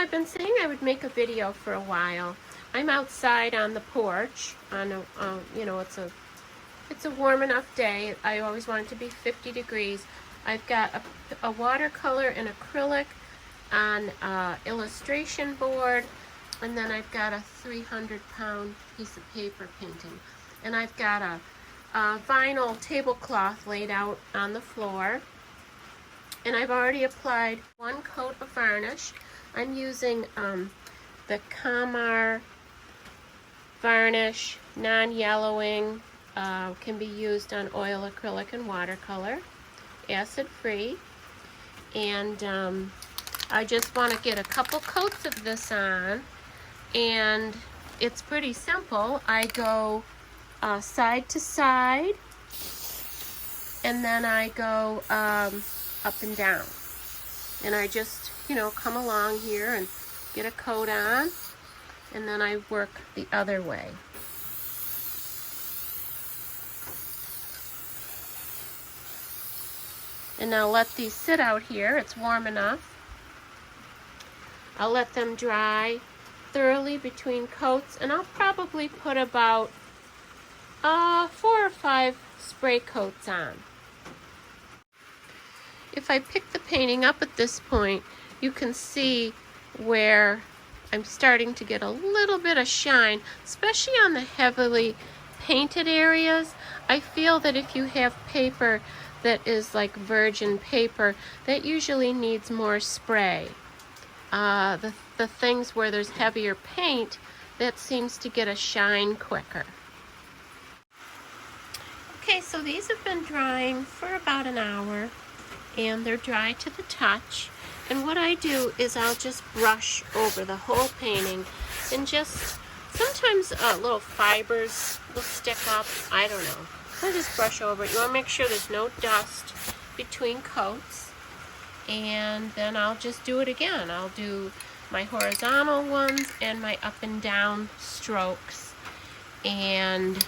I've been saying I would make a video for a while. I'm outside on the porch on a, you know, it's a warm enough day. I always want it to be 50 degrees. I've got a watercolor and acrylic on illustration board, and then I've got a 300-pound piece of paper painting. And I've got a vinyl tablecloth laid out on the floor. And I've already applied one coat of varnish. I'm using the Kamar varnish, non-yellowing, can be used on oil, acrylic, and watercolor, acid-free. And I just want to get a couple coats of this on, and it's pretty simple. I go side to side, and then I go up and down. And I just, you know, come along here and get a coat on, and then I work the other way. And now let these sit out here. It's warm enough. I'll let them dry thoroughly between coats, and I'll probably put about 4 or 5 spray coats on. If I pick the painting up at this point, you can see where I'm starting to get a little bit of shine, especially on the heavily painted areas. I feel that if you have paper that is like virgin paper, that usually needs more spray. The things where there's heavier paint, that seems to get a shine quicker. Okay, so these have been drying for about an hour, and they're dry to the touch. And what I do is I'll just brush over the whole painting, and just sometimes little fibers will stick up. I don't know. I just brush over it. You want to make sure there's no dust between coats, and then I'll just do it again. I'll do my horizontal ones and my up and down strokes, and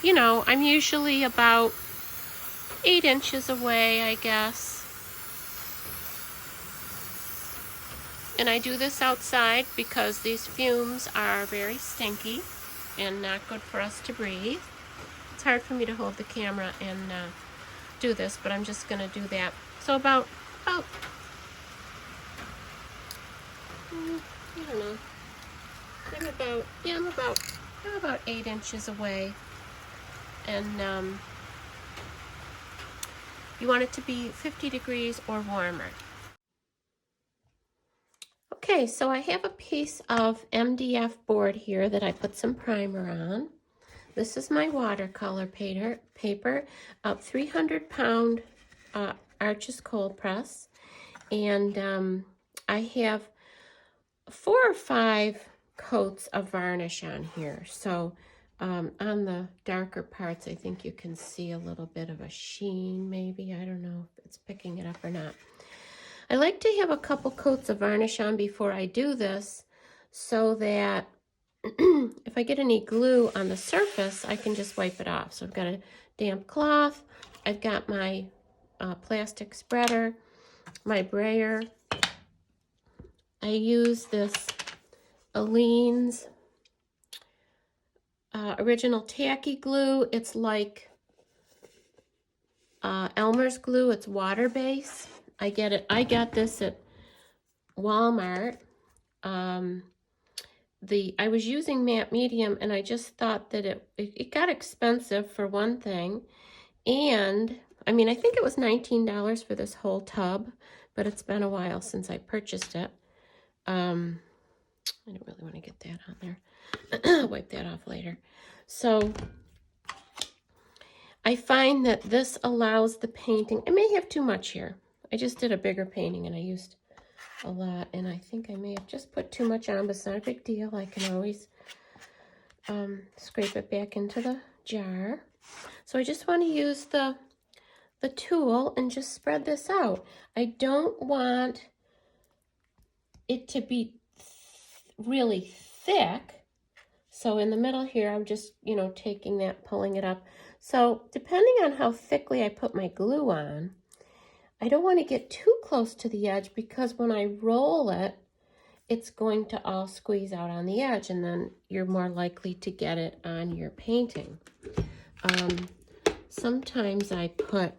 you know, I'm usually about 8 inches away, I guess. And I do this outside because these fumes are very stinky and not good for us to breathe. It's hard for me to hold the camera and do this, but I'm just gonna do that. So about I don't know. I'm about 8 inches away. And you want it to be 50 degrees or warmer. Okay, so I have a piece of MDF board here that I put some primer on. This is my watercolor paper, 300-pound Arches cold press. And I have 4 or 5 coats of varnish on here. So on the darker parts, I think you can see a little bit of a sheen, maybe. I don't know if it's picking it up or not. I like to have a couple coats of varnish on before I do this, so that if I get any glue on the surface, I can just wipe it off. So I've got a damp cloth, I've got my plastic spreader, my brayer. I use this Aleene's original tacky glue. It's like Elmer's glue. It's water-based. I got this at Walmart. I was using matte medium, and I just thought that it got expensive for one thing. And I mean, I think it was $19 for this whole tub, but it's been a while since I purchased it. I don't really want to get that on there. I'll wipe that off later. So I find that this allows the painting. I may have too much here. I just did a bigger painting and I used a lot, and I think I may have just put too much on, but it's not a big deal. I can always scrape it back into the jar. So I just want to use the tool and just spread this out. I don't want it to be really thick. So in the middle here, I'm just, you know, taking that, pulling it up. So depending on how thickly I put my glue on, I don't want to get too close to the edge because when I roll it, it's going to all squeeze out on the edge, and then you're more likely to get it on your painting. Sometimes I put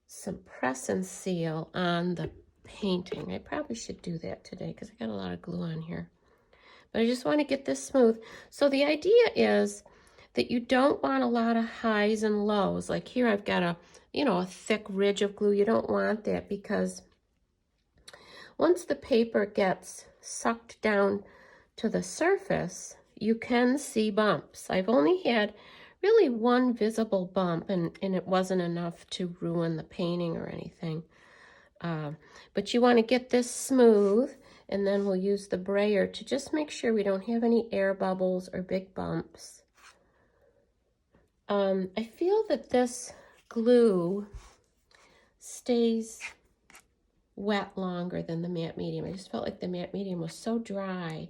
some press and seal on the painting. I probably should do that today because I got a lot of glue on here. But I just want to get this smooth. So the idea is that you don't want a lot of highs and lows. Like here I've got a, a thick ridge of glue. You don't want that because once the paper gets sucked down to the surface, you can see bumps. I've only had really one visible bump, and it wasn't enough to ruin the painting or anything. But you want to get this smooth, and then we'll use the brayer to just make sure we don't have any air bubbles or big bumps. I feel that this glue stays wet longer than the matte medium. I just felt like the matte medium was so dry,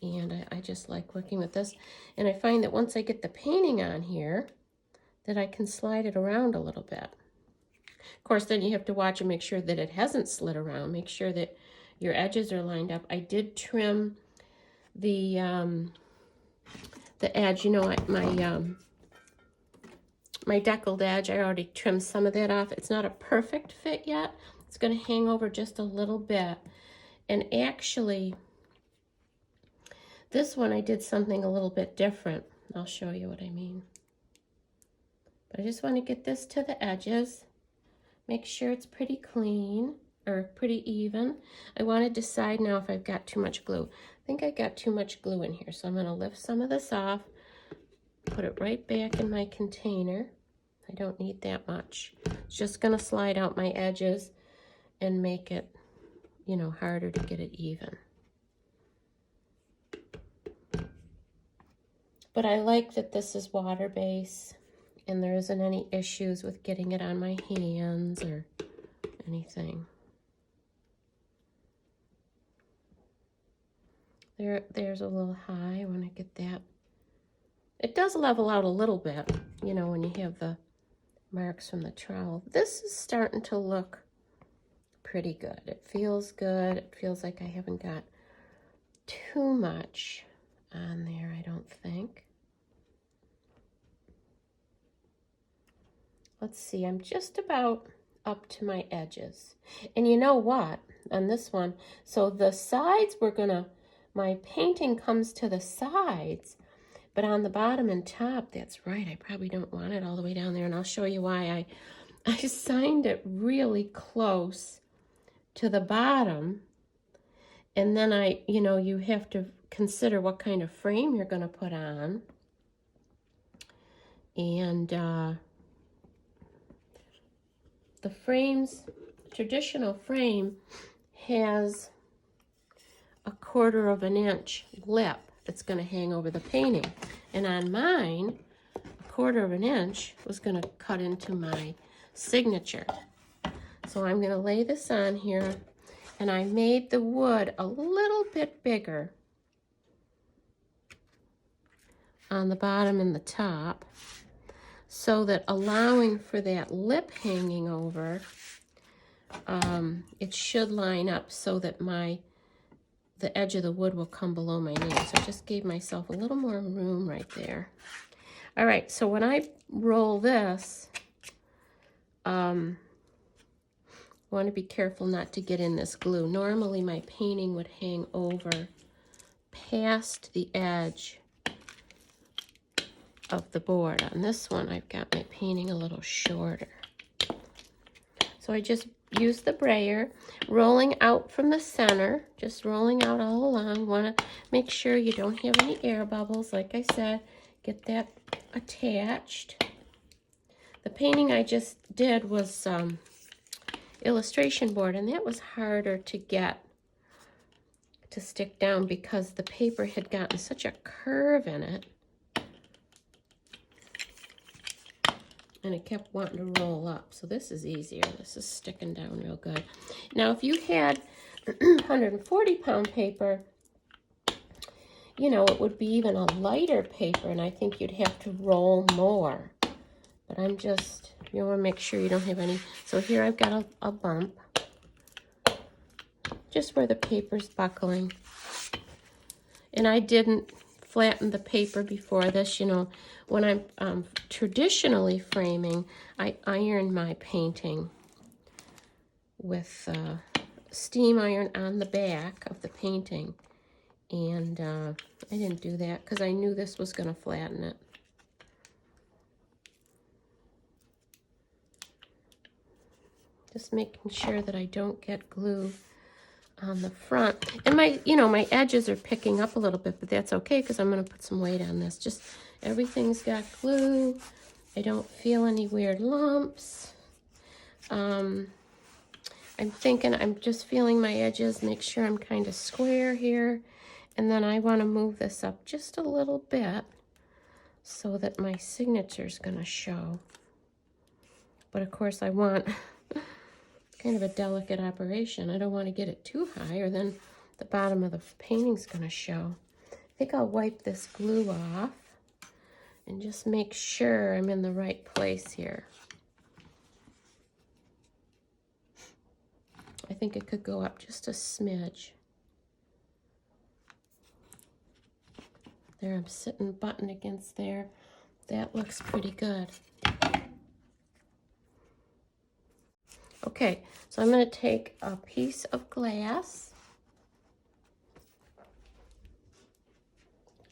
and I just like working with this. And I find that once I get the painting on here, that I can slide it around a little bit. Of course, then you have to watch and make sure that it hasn't slid around. Make sure that your edges are lined up. I did trim the edge, my deckled edge. I already trimmed some of that off. It's not a perfect fit yet. It's going to hang over just a little bit. And actually, this one I did something a little bit different. I'll show you what I mean. But I just want to get this to the edges. Make sure it's pretty clean or pretty even. I want to decide now if I've got too much glue. I think I got too much glue in here. So I'm going to lift some of this off, put it right back in my container. I don't need that much. It's just going to slide out my edges and make it, harder to get it even. But I like that this is water-based and there isn't any issues with getting it on my hands or anything. There's a little high. I want to get that. It does level out a little bit, when you have the marks from the trowel. This is starting to look pretty good. It feels good. It feels like I haven't got too much on there, I don't think. Let's see, I'm just about up to my edges. And you know what? On this one, so the sides my painting comes to the sides, but on the bottom and top, that's right, I probably don't want it all the way down there, and I'll show you why. I signed it really close to the bottom, and then you have to consider what kind of frame you're going to put on. And the traditional frame has a 1/4 of an inch lip that's going to hang over the painting. And on mine, a 1/4 of an inch was going to cut into my signature. So I'm going to lay this on here, and I made the wood a little bit bigger on the bottom and the top, so that allowing for that lip hanging over, it should line up so that the edge of the wood will come below my name. So I just gave myself a little more room right there. All right, so when I roll this, I want to be careful not to get in this glue. Normally my painting would hang over past the edge of the board. On this one, I've got my painting a little shorter. So I just use the brayer, rolling out from the center, just rolling out all along. Want to make sure you don't have any air bubbles. Like I said, get that attached. The painting I just did was illustration board, and that was harder to get to stick down because the paper had gotten such a curve in it, and it kept wanting to roll up. So this is easier. This is sticking down real good. Now, if you had 140-pound paper, it would be even a lighter paper, and I think you'd have to roll more. But I'm just You want to make sure you don't have any. So here I've got a bump, just where the paper's buckling. And I didn't flatten the paper before this. You know, when I'm traditionally framing, I iron my painting with steam iron on the back of the painting. And I didn't do that because I knew this was going to flatten it. Just making sure that I don't get glue on the front. And my edges are picking up a little bit, but that's okay because I'm going to put some weight on this. Just everything's got glue. I don't feel any weird lumps. I'm just feeling my edges, make sure I'm kind of square here. And then I want to move this up just a little bit so that my signature's going to show. But of course I want kind of a delicate operation. I don't want to get it too high or then the bottom of the painting's going to show. I think I'll wipe this glue off and just make sure I'm in the right place here. I think it could go up just a smidge. There, I'm sitting buttoned against there. That looks pretty good. Okay, so I'm going to take a piece of glass.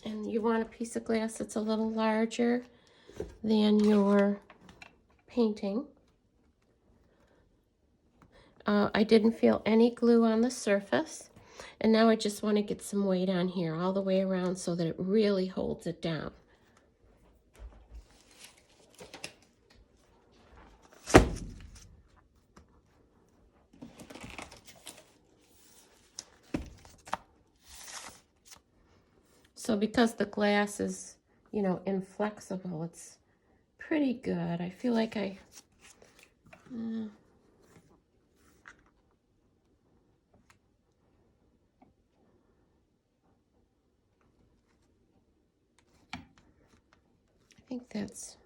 And you want a piece of glass that's a little larger than your painting. I didn't feel any glue on the surface. And now I just want to get some weight on here all the way around so that it really holds it down. So because the glass is, you know, inflexible, it's pretty good. I feel like I think that's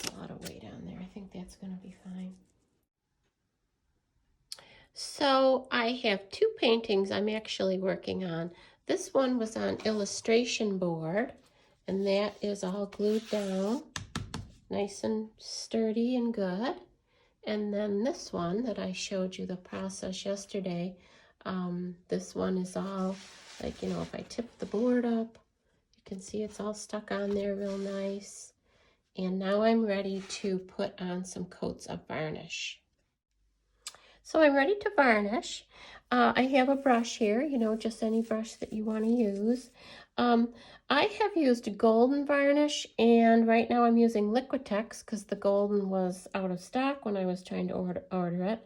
a lot of weight on there. I think that's going to be fine. So I have two paintings I'm actually working on. This one was on illustration board, and that is all glued down, nice and sturdy and good. And then this one that I showed you the process yesterday, this one is all like, you know, if I tip the board up, you can see it's all stuck on there real nice. And now I'm ready to put on some coats of varnish. So I'm ready to varnish. I have a brush here, you know, just any brush that you want to use. I have used golden varnish, and right now I'm using Liquitex because the golden was out of stock when I was trying to order it.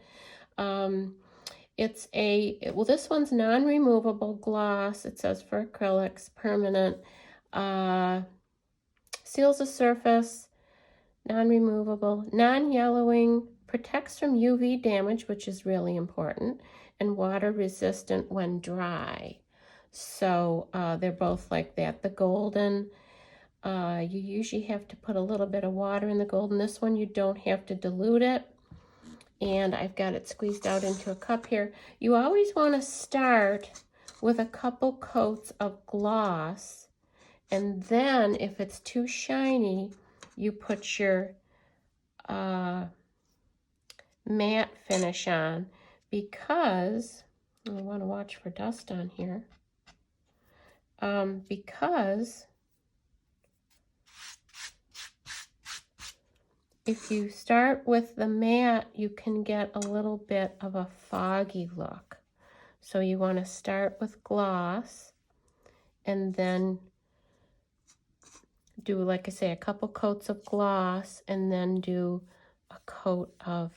This one's non-removable gloss. It says for acrylics, permanent, seals the surface, non-removable, non-yellowing, protects from UV damage, which is really important, and water resistant when dry. So they're both like that. The golden, you usually have to put a little bit of water in the golden. This one you don't have to dilute it. And I've got it squeezed out into a cup here. You always want to start with a couple coats of gloss, and then if it's too shiny, you put your matte finish on, because I want to watch for dust on here, because if you start with the matte, you can get a little bit of a foggy look. So you want to start with gloss and then do, like I say, a couple coats of gloss and then do a coat of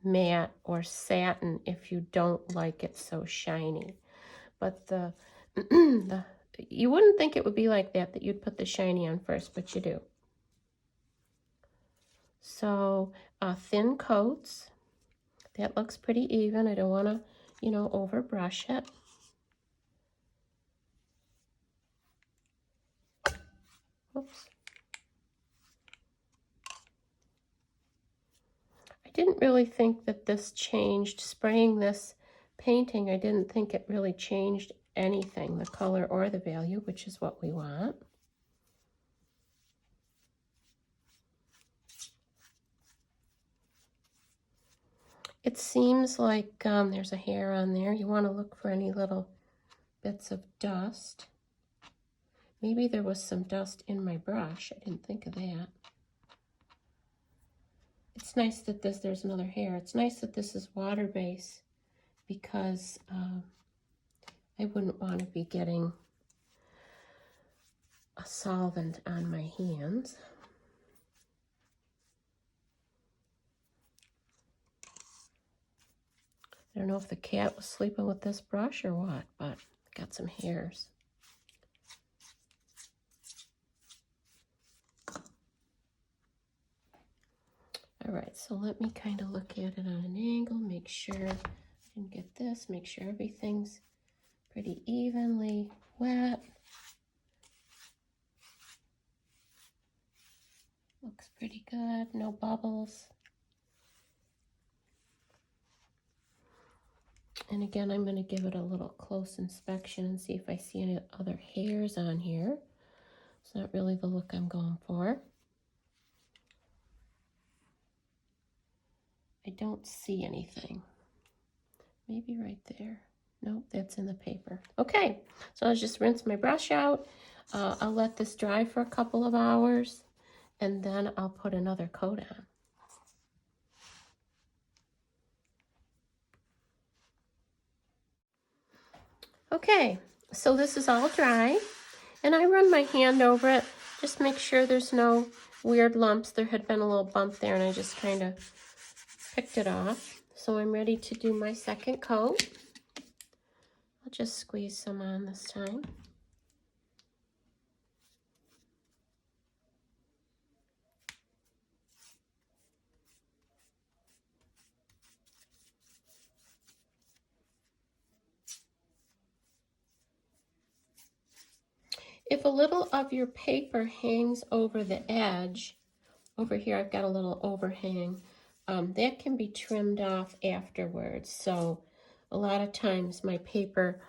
matte or satin if you don't like it so shiny. But you wouldn't think it would be like that you'd put the shiny on first, but you do. So thin coats, that looks pretty even. I don't want to, you know, over brush it. Oops. didn't really think that this changed. Spraying this painting, I didn't think it really changed anything, the color or the value, which is what we want. It seems like there's a hair on there. You want to look for any little bits of dust. Maybe there was some dust in my brush. I didn't think of that. It's nice that there's another hair. It's nice that this is water-based because I wouldn't want to be getting a solvent on my hands. I don't know if the cat was sleeping with this brush or what, but got some hairs. All right, so let me kind of look at it on an angle, make sure I didn't get this, make sure everything's pretty evenly wet. Looks pretty good, no bubbles. And again, I'm going to give it a little close inspection and see if I see any other hairs on here. It's not really the look I'm going for. I don't see anything. Maybe right there. Nope, that's in the paper. Okay, so I'll just rinse my brush out. I'll let this dry for a couple of hours, and then I'll put another coat on. Okay, so this is all dry, and I run my hand over it, just make sure there's no weird lumps. There had been a little bump there, and I just kind of picked it off. So I'm ready to do my second coat. I'll just squeeze some on this time. If a little of your paper hangs over the edge, over here I've got a little overhang, that can be trimmed off afterwards. So a lot of times my paper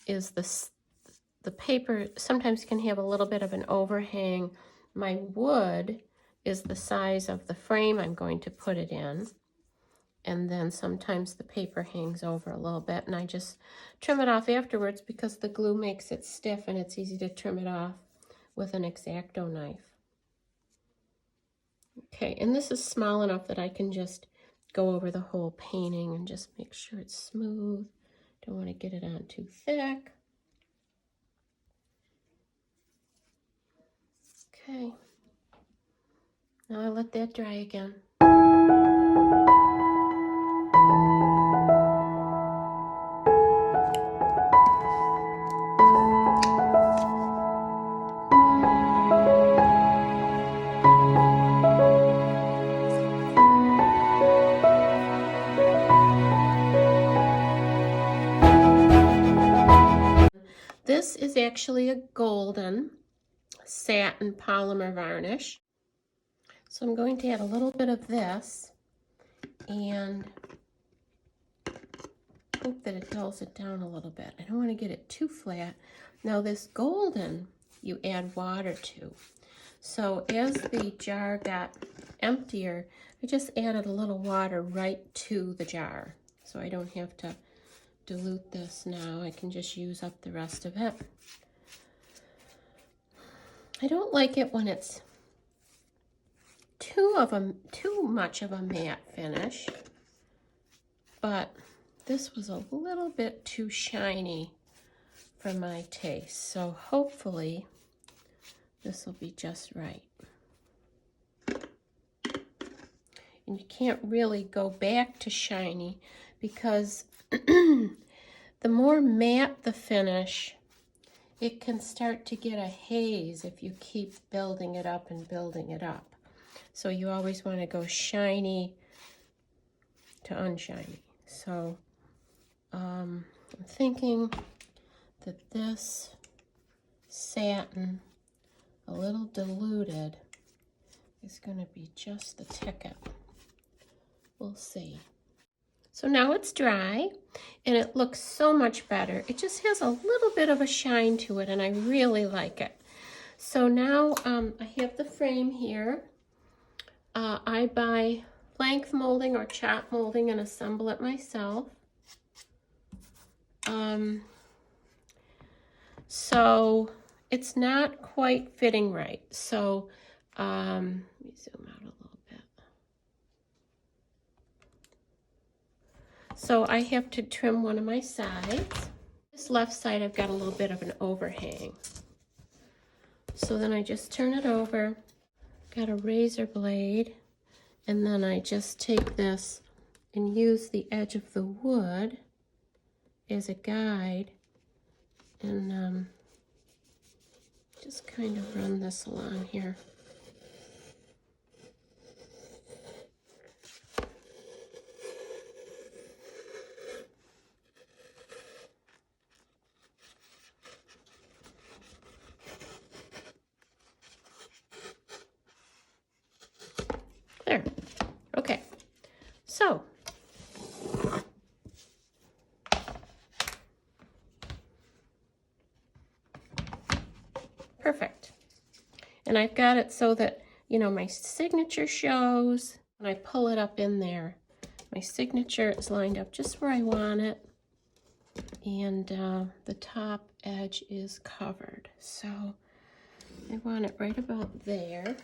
is the paper sometimes can have a little bit of an overhang. My wood is the size of the frame I'm going to put it in. And then sometimes the paper hangs over a little bit, and I just trim it off afterwards because the glue makes it stiff and it's easy to trim it off with an X-Acto knife. Okay, and this is small enough that I can just go over the whole painting and just make sure it's smooth. Don't want to get it on too thick. Okay, now I let that dry again. This is actually a golden satin polymer varnish. So I'm going to add a little bit of this and hope that it dulls it down a little bit. I don't want to get it too flat. Now this golden, you add water to. So as the jar got emptier, I just added a little water right to the jar. So I don't have to dilute this now. I can just use up the rest of it. I don't like it when it's too much of a matte finish, but this was a little bit too shiny for my taste. So hopefully this will be just right. And you can't really go back to shiny because the more matte the finish, it can start to get a haze if you keep building it up and building it up. So you always want to go shiny to unshiny. So I'm thinking that this satin, a little diluted, is going to be just the ticket. we'll see. So now it's dry, and it looks so much better. It just has a little bit of a shine to it, and I really like it. So now I have the frame here. I buy blank molding or chop molding and assemble it myself. So it's not quite fitting right. So let me zoom out a little bit. So I have to trim one of my sides. This left side, I've got a little bit of an overhang. So then I just turn it over, got a razor blade, and then I just take this and use the edge of the wood as a guide, and just kind of run this along here. There. Okay. So perfect. And I've got it so that, you know, my signature shows. When I pull it up in there, my signature is lined up just where I want it. And the top edge is covered. So I want it right about there.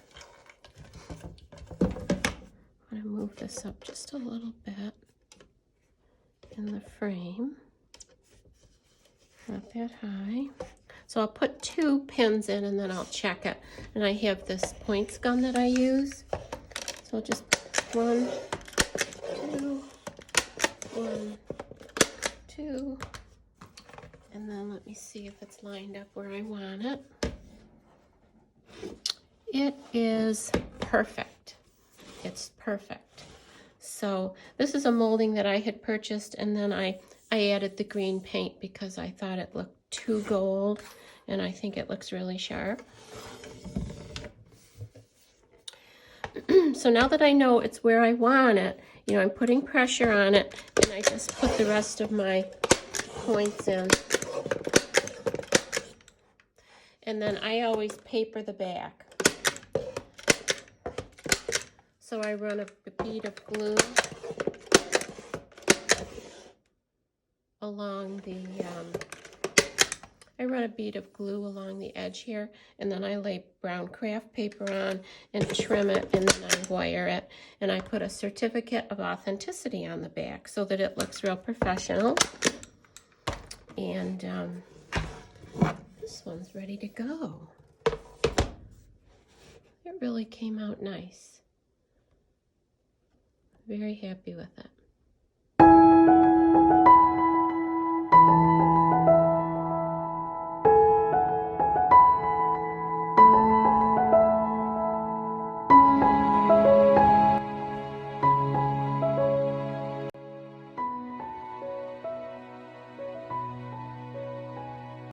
I'm going to move this up just a little bit in the frame. Not that high. So I'll put 2 pins in and then I'll check it. And I have this points gun that I use. So I'll just 1, 2, 1, 2. And then let me see if it's lined up where I want it. It is perfect. It's perfect. So this is a molding that I had purchased, and then I added the green paint because I thought it looked too gold, and I think it looks really sharp. So now that I know it's where I want it, you know, I'm putting pressure on it, and I just put the rest of my points in. And then I always paper the back. So I run a bead of glue along the, along the edge here, and then I lay brown craft paper on and trim it, and then I wire it, and I put a certificate of authenticity on the back so that it looks real professional. And this one's ready to go. It really came out nice. Very happy with it.